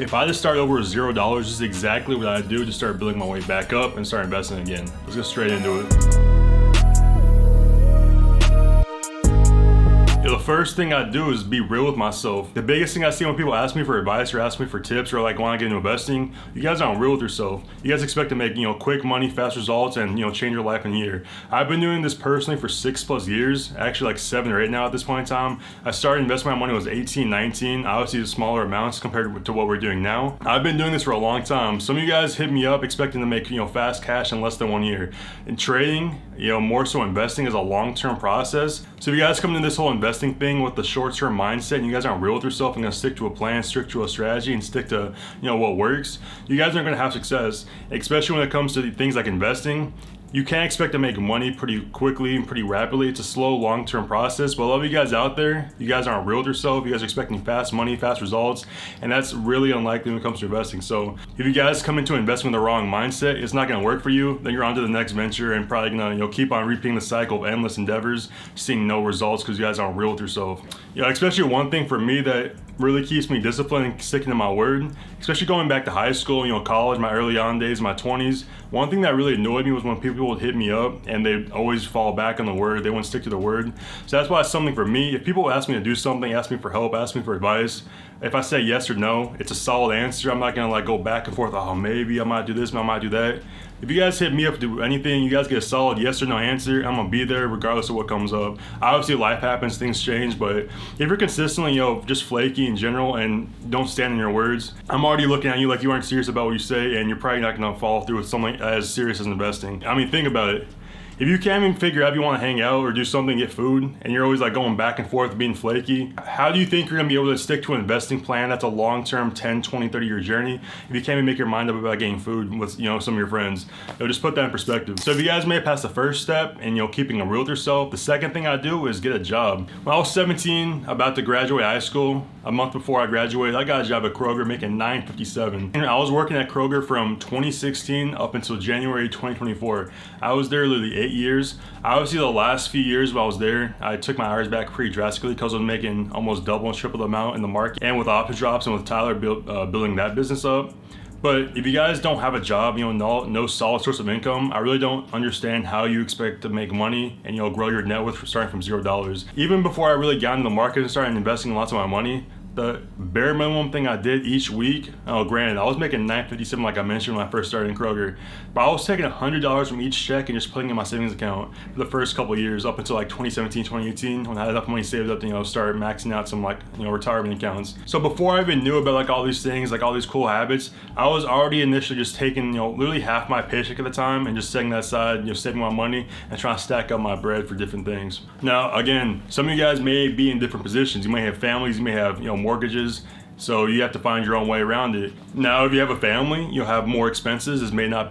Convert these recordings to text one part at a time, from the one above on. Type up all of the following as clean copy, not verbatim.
If I just start over with $0, this is exactly what I do to start building my way back up and start investing again. Let's get straight into it. The first thing I do is be real with myself. The biggest thing I see when people ask me for advice or ask me for tips or like want to get into investing, you guys aren't real with yourself. You guys expect to make, quick money, fast results, and change your life in a year. I've been doing this personally for 6+ years, actually like 7 or 8 now at this point in time. I started investing my money when I was 18, 19, obviously smaller amounts compared to what we're doing now. I've been doing this for a long time. Some of you guys hit me up expecting to make fast cash in less than 1 year. In trading, more so investing is a long-term process. So if you guys come into this whole investing thing with the short-term mindset and you guys aren't real with yourself and gonna stick to a plan, stick to a strategy, and stick to what works, you guys aren't gonna have success, especially when it comes to things like investing. You can't expect to make money pretty quickly and pretty rapidly. It's a slow, long-term process. But a lot of you guys out there, you guys aren't real with yourself. You guys are expecting fast money, fast results, and that's really unlikely when it comes to investing. So if you guys come into investment with the wrong mindset, it's not gonna work for you. Then you're on to the next venture and probably gonna keep on repeating the cycle of endless endeavors, seeing no results because you guys aren't real with yourself. Especially one thing for me that really keeps me disciplined and sticking to my word, especially going back to high school, college, my early on days, my 20s. One thing that really annoyed me was when people would hit me up and they'd always fall back on the word. They wouldn't stick to the word. So that's why it's something for me. If people ask me to do something, ask me for help, ask me for advice, if I say yes or no, it's a solid answer. I'm not gonna go back and forth, oh, maybe I might do this, I might do that. If you guys hit me up to do anything, you guys get a solid yes or no answer, I'm gonna be there regardless of what comes up. Obviously life happens, things change, but if you're consistently, just flaky in general and don't stand in your words, I'm already looking at you like you aren't serious about what you say, and you're probably not gonna follow through with something as serious as investing. I mean, think about it. If you can't even figure out if you want to hang out or do something, get food, and you're always going back and forth being flaky, how do you think you're going to be able to stick to an investing plan that's a long-term 10, 20, 30-year journey if you can't even make your mind up about getting food with some of your friends? Just put that in perspective. So if you guys made it past the first step and keeping it real with yourself, the second thing I do is get a job. When I was 17, about to graduate high school, a month before I graduated, I got a job at Kroger making $9.57. And I was working at Kroger from 2016 up until January 2024. I was there literally 8 years. Obviously the last few years while I was there, I took my hours back pretty drastically because I was making almost double and triple the amount in the market, and with option drops and with Tyler building that business up. But if you guys don't have a job, no solid source of income, I really don't understand how you expect to make money and grow your net worth starting from $0. Even before I really got into the market and started investing lots of my money, the bare minimum thing I did each week, granted, I was making $9.57 like I mentioned when I first started in Kroger, but I was taking $100 from each check and just putting it in my savings account for the first couple of years up until 2017, 2018, when I had enough money saved up to start maxing out some retirement accounts. So before I even knew about all these things, all these cool habits, I was already initially just taking literally half my paycheck at the time and just setting that aside, saving my money and trying to stack up my bread for different things. Now again, some of you guys may be in different positions. You may have families, you may have mortgages, so you have to find your own way around it. Now if you have a family, you'll have more expenses. This may not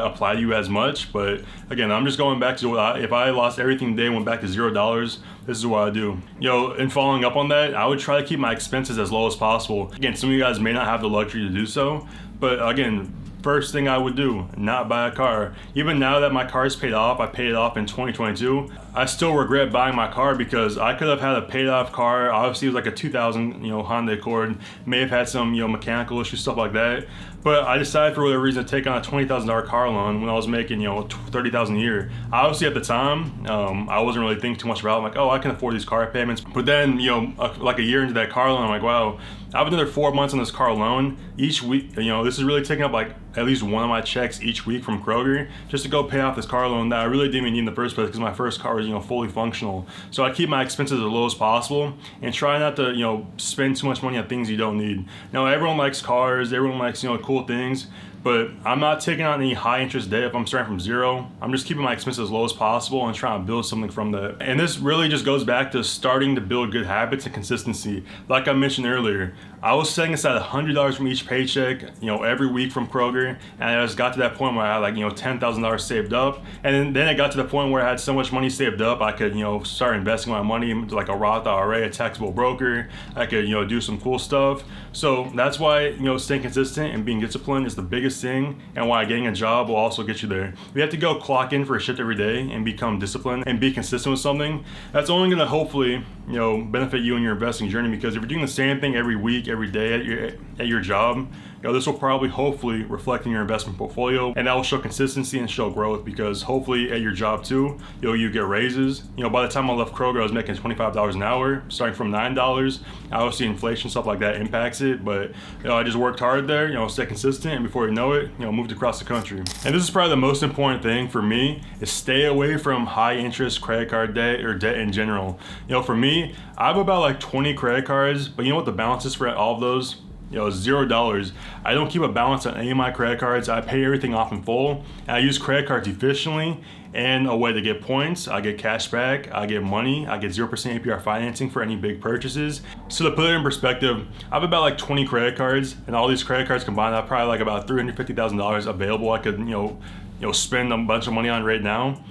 apply to you as much, but again, I'm just going back to if I lost everything today and went back to $0, this is what I do. And following up on that, I would try to keep my expenses as low as possible. Again, some of you guys may not have the luxury to do so, but again, first thing I would do, not buy a car. Even now that my car is paid off, I paid it off in 2022, I still regret buying my car because I could have had a paid off car. Obviously it was a 2000 Honda Accord, may have had some mechanical issues, stuff like that. But I decided for whatever reason to take on a $20,000 car loan when I was making $30,000 a year. Obviously at the time, I wasn't really thinking too much about it. I can afford these car payments. But then a year into that car loan, I'm wow, I have another 4 months on this car loan. Each week, this is really taking up at least one of my checks each week from Kroger just to go pay off this car loan that I really didn't even need in the first place because my first car was fully functional. So I keep my expenses as low as possible and try not to spend too much money on things you don't need. Now everyone likes cars, everyone likes cool things, but I'm not taking on any high interest debt if I'm starting from zero. I'm just keeping my expenses as low as possible and trying to build something from that. And this really just goes back to starting to build good habits and consistency. Like I mentioned earlier, I was setting aside $100 from each paycheck, every week from Kroger, and I just got to that point where I had $10,000 saved up, and then it got to the point where I had so much money saved up I could start investing my money into a Roth IRA, a taxable broker. I could do some cool stuff. So that's why staying consistent and being disciplined is the biggest thing, and why getting a job will also get you there. If you have to go clock in for a shift every day and become disciplined and be consistent with something, that's only going to hopefully benefit you in your investing journey, because if you're doing the same thing every week, every day at your job, this will probably hopefully reflect in your investment portfolio, and that will show consistency and show growth, because hopefully at your job too, you get raises. By the time I left Kroger, I was making $25 an hour, starting from $9. Obviously inflation, stuff like that impacts it, but I just worked hard there, stay consistent, and before you know it, moved across the country. And this is probably the most important thing for me, is stay away from high interest credit card debt or debt in general. For me, I have about like 20 credit cards, but you know what the balance is for all of those? $0. I don't keep a balance on any of my credit cards. I pay everything off in full, and I use credit cards efficiently and a way to get points. I get cash back, I get money, I get 0% APR financing for any big purchases. So to put it in perspective, I have about like 20 credit cards, and all these credit cards combined, I have probably like about $350,000 available I could spend a bunch of money on right now.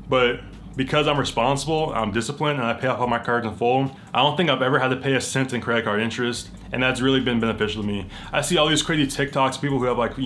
But because I'm responsible, I'm disciplined, and I pay off all my cards in full, I don't think I've ever had to pay a cent in credit card interest, and that's really been beneficial to me. I see all these crazy TikToks, people who have like,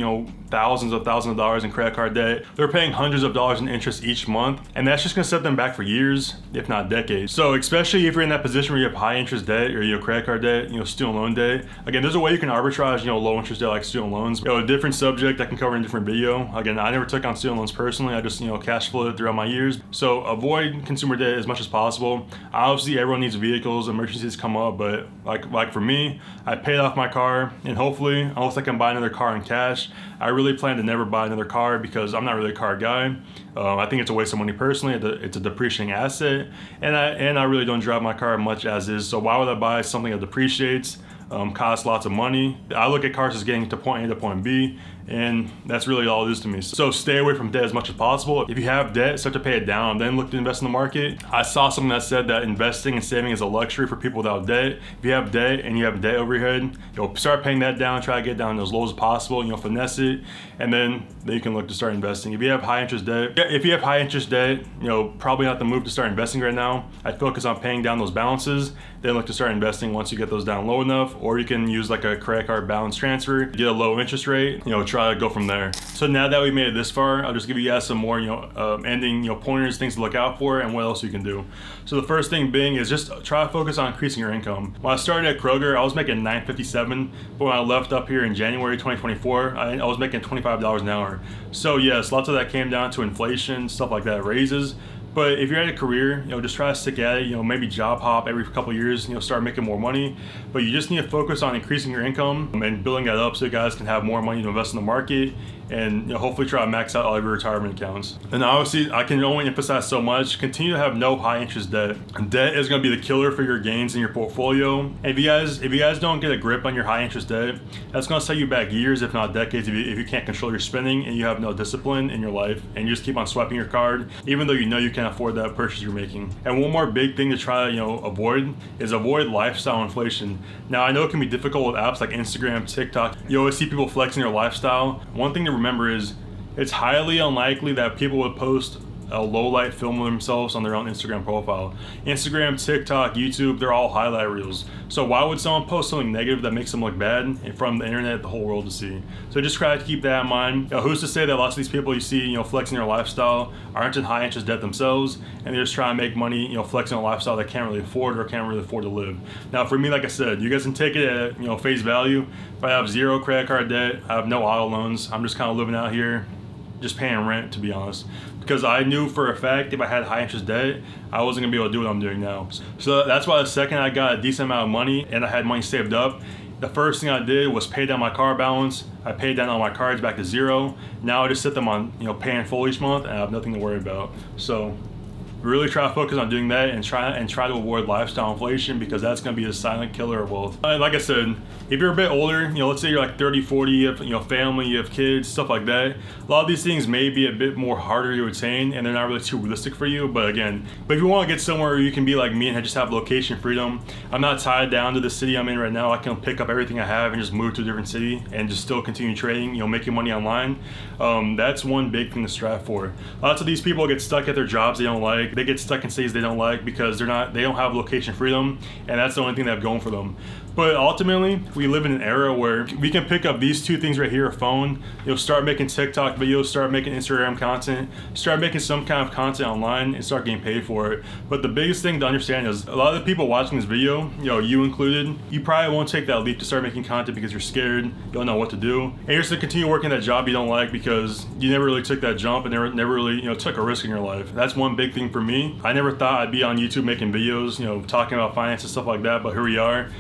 thousands of dollars in credit card debt. They're paying hundreds of dollars in interest each month, and that's just gonna set them back for years, if not decades. So especially if you're in that position where you have high interest debt or credit card debt, student loan debt. Again, there's a way you can arbitrage, low interest debt like student loans. A different subject I can cover in a different video. Again, I never took on student loans personally. I just, cash flowed it throughout my years. So avoid consumer debt as much as possible. Obviously, everyone needs vehicles, emergencies come up, but like for me, I paid off my car, and hopefully, unless I can buy another car in cash, I really plan to never buy another car, because I'm not really a car guy. I think it's a waste of money personally. It's a depreciating asset, and I really don't drive my car much as is. So why would I buy something that depreciates, costs lots of money? I look at cars as getting to point A to point B, and that's really all it is to me. So stay away from debt as much as possible. If you have debt, start to pay it down, then look to invest in the market. I saw something that said that investing and saving is a luxury for people without debt. If you have debt and you have debt over your head, start paying that down, try to get down as low as possible, finesse it, and then you can look to start investing. If you have high interest debt, probably not the move to start investing right now. I'd focus on paying down those balances, then look to start investing once you get those down low enough, or you can use like a credit card balance transfer, get a low interest rate, try to go from there. So now that we made it this far, I'll just give you guys some more, ending, pointers, things to look out for, and what else you can do. So the first thing being is just try to focus on increasing your income. When I started at Kroger, I was making $9.57, but when I left up here in January 2024, I was making $25 an hour. So yes, lots of that came down to inflation, stuff like that, raises. But if you're at a career, just try to stick at it, maybe job hop every couple of years, start making more money. But you just need to focus on increasing your income and building that up so you guys can have more money to invest in the market, and hopefully try to max out all of your retirement accounts. And obviously, I can only emphasize so much, continue to have no high interest debt. Debt is gonna be the killer for your gains in your portfolio. And if you guys don't get a grip on your high interest debt, that's gonna set you back years, if not decades, if you can't control your spending and you have no discipline in your life, and you just keep on swiping your card, even though you can't afford that purchase you're making. And one more big thing to try to avoid lifestyle inflation. Now, I know it can be difficult with apps like Instagram, TikTok. You always see people flexing their lifestyle. One thing to remember is it's highly unlikely that people would post a low light film of themselves on their own Instagram profile. Instagram, TikTok, YouTube, they're all highlight reels. So why would someone post something negative that makes them look bad in front of the internet, the whole world to see? So just try to keep that in mind. Who's to say that lots of these people you see, flexing their lifestyle aren't in high interest debt themselves, and they're just trying to make money, flexing a lifestyle they can't really afford or can't really afford to live. Now, for me, like I said, you guys can take it at face value. If I have zero credit card debt, I have no auto loans, I'm just kind of living out here, just paying rent, to be honest. Because I knew for a fact if I had high interest debt, I wasn't gonna be able to do what I'm doing now. So that's why the second I got a decent amount of money and I had money saved up, the first thing I did was pay down my car balance. I paid down all my cards back to zero. Now I just set them on, paying full each month, and I have nothing to worry about. So really try to focus on doing that and try to avoid lifestyle inflation, because that's going to be a silent killer of wealth. Like I said, if you're a bit older, let's say you're like 30, 40, you have family, you have kids, stuff like that. A lot of these things may be a bit more harder to attain, and they're not really too realistic for you. But if you want to get somewhere where you can be like me and just have location freedom, I'm not tied down to the city I'm in right now. I can pick up everything I have and just move to a different city and just still continue trading, making money online. That's one big thing to strive for. Lots of these people get stuck at their jobs they don't like. They get stuck in cities they don't like because they don't have location freedom, and that's the only thing they have going for them. But ultimately, we live in an era where we can pick up these two things right here, a phone, start making TikTok videos, start making Instagram content, start making some kind of content online and start getting paid for it. But the biggest thing to understand is a lot of the people watching this video, you included, you probably won't take that leap to start making content because you're scared, you don't know what to do. And you're just gonna continue working that job you don't like because you never really took that jump and never really, took a risk in your life. That's one big thing for me. I never thought I'd be on YouTube making videos, talking about finance and stuff like that, but here we are.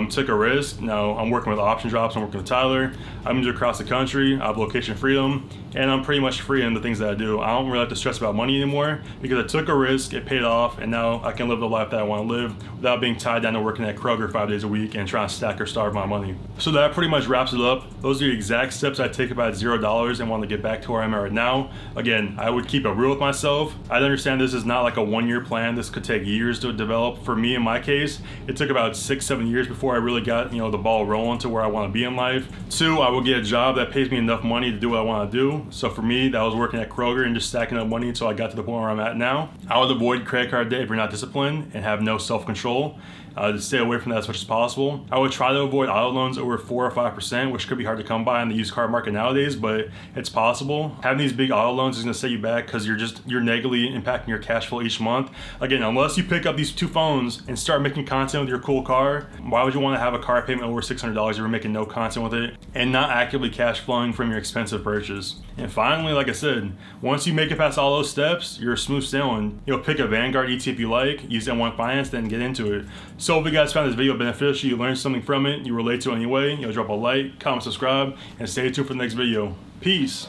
Took a risk. Now I'm working with Option Drops, I'm working with Tyler. I moved across the country, I have location freedom, and I'm pretty much free in the things that I do. I don't really have to stress about money anymore because I took a risk, it paid off, and now I can live the life that I want to live without being tied down to working at Kroger 5 days a week and trying to stack or starve my money. So that pretty much wraps it up. Those are the exact steps I take about $0 and want to get back to where I'm at right now. Again, I would keep it real with myself. I understand this is not like a 1-year plan. This could take years to develop. For me, in my case, it took about 6-7 years before I really got the ball rolling to where I want to be in life. 2, I will get a job that pays me enough money to do what I want to do. So for me, that was working at Kroger and just stacking up money until I got to the point where I'm at now. I would avoid credit card debt if you're not disciplined and have no self-control. To stay away from that as much as possible. I would try to avoid auto loans over 4 or 5%, which could be hard to come by in the used car market nowadays, but it's possible. Having these big auto loans is going to set you back because you're negatively impacting your cash flow each month. Again, unless you pick up these 2 phones and start making content with your cool car, why would you want to have a car payment over $600 if you're making no content with it and not actively cash flowing from your expensive purchase? And finally, like I said, once you make it past all those steps, you're smooth sailing. Pick a Vanguard ETF you like, use M1 Finance, then get into it. So if you guys found this video beneficial, you learned something from it, you relate to it anyway, drop a like, comment, subscribe, and stay tuned for the next video. Peace.